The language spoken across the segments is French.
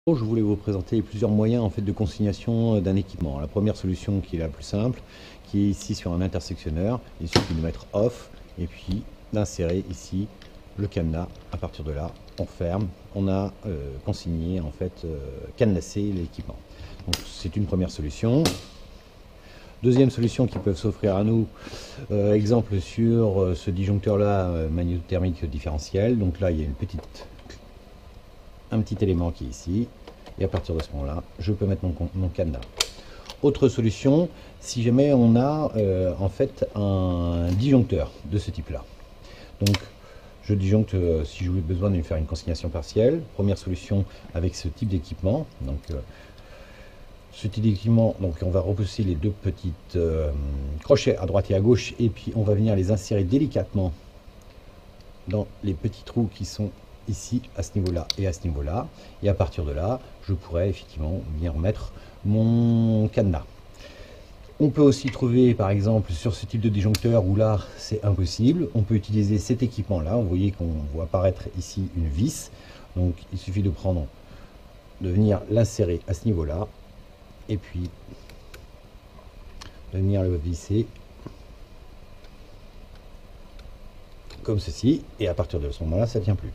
Je voulais vous présenter plusieurs moyens en fait de consignation d'un équipement. La première solution qui est la plus simple, qui est ici sur un intersectionneur, il suffit de mettre off et puis d'insérer ici le cadenas. À partir de là, on ferme, on a consigné en fait cadenassé l'équipement. Donc c'est une première solution. Deuxième solution qui peut s'offrir à nous, exemple sur ce disjoncteur là magnétothermique différentiel. Donc là il y a un petit élément qui est ici, et à partir de ce moment là je peux mettre mon cadenas. Autre solution, si jamais on a en fait un disjoncteur de ce type là, donc je disjoncte si j'ai besoin de faire une consignation partielle. Première solution avec ce type d'équipement, donc ce type d'équipement, donc on va repousser les deux petites crochets à droite et à gauche, et puis on va venir les insérer délicatement dans les petits trous qui sont ici à ce niveau-là et à ce niveau-là, et à partir de là, je pourrais effectivement venir mettre mon cadenas. On peut aussi trouver, par exemple, sur ce type de disjoncteur où là c'est impossible, on peut utiliser cet équipement-là. Vous voyez qu'on voit apparaître ici une vis, donc il suffit de venir l'insérer à ce niveau-là, et puis de venir le visser comme ceci, et à partir de ce moment-là, ça tient plus.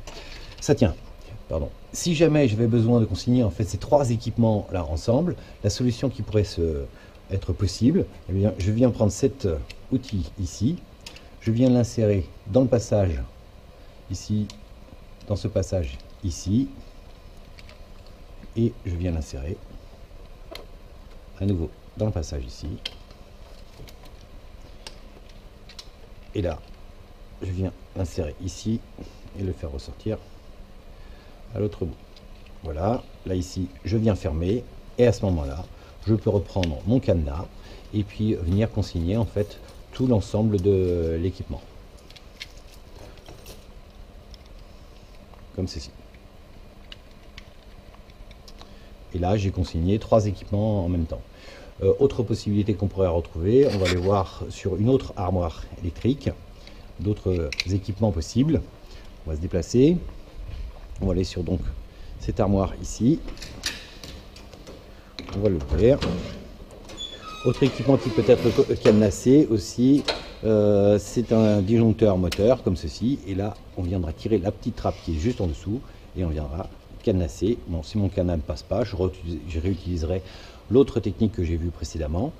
Ça tient. Pardon. Si jamais j'avais besoin de consigner en fait ces trois équipements là ensemble, la solution qui pourrait être possible, eh bien, je viens prendre cet outil ici, je viens l'insérer dans le passage ici, dans ce passage ici, et je viens l'insérer à nouveau dans le passage ici, et là je viens l'insérer ici et le faire ressortir à l'autre bout. Voilà, là ici je viens fermer, et à ce moment là je peux reprendre mon cadenas et puis venir consigner en fait tout l'ensemble de l'équipement comme ceci. Et là j'ai consigné trois équipements en même temps. Autre possibilité qu'on pourrait retrouver, on va aller voir sur une autre armoire électrique, d'autres équipements possibles. On va se déplacer, on va aller sur donc cette armoire ici, on va l'ouvrir. Autre équipement qui peut être cadenassé aussi, c'est un disjoncteur moteur comme ceci, et là on viendra tirer la petite trappe qui est juste en dessous et on viendra cadenasser. Bon, si mon cadenas ne passe pas, je réutiliserai l'autre technique que j'ai vue précédemment.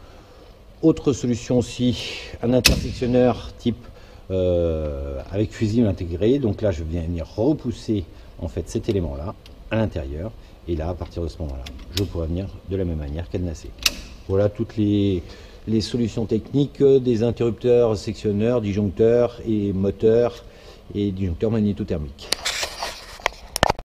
Autre solution aussi, un intersectionneur type avec fusible intégré. Donc là je viens venir repousser en fait cet élément là à l'intérieur, et là à partir de ce moment là je pourrais venir de la même manière cadenasser. Voilà toutes les solutions techniques des interrupteurs, sectionneurs, disjoncteurs et moteurs et disjoncteurs magnétothermiques.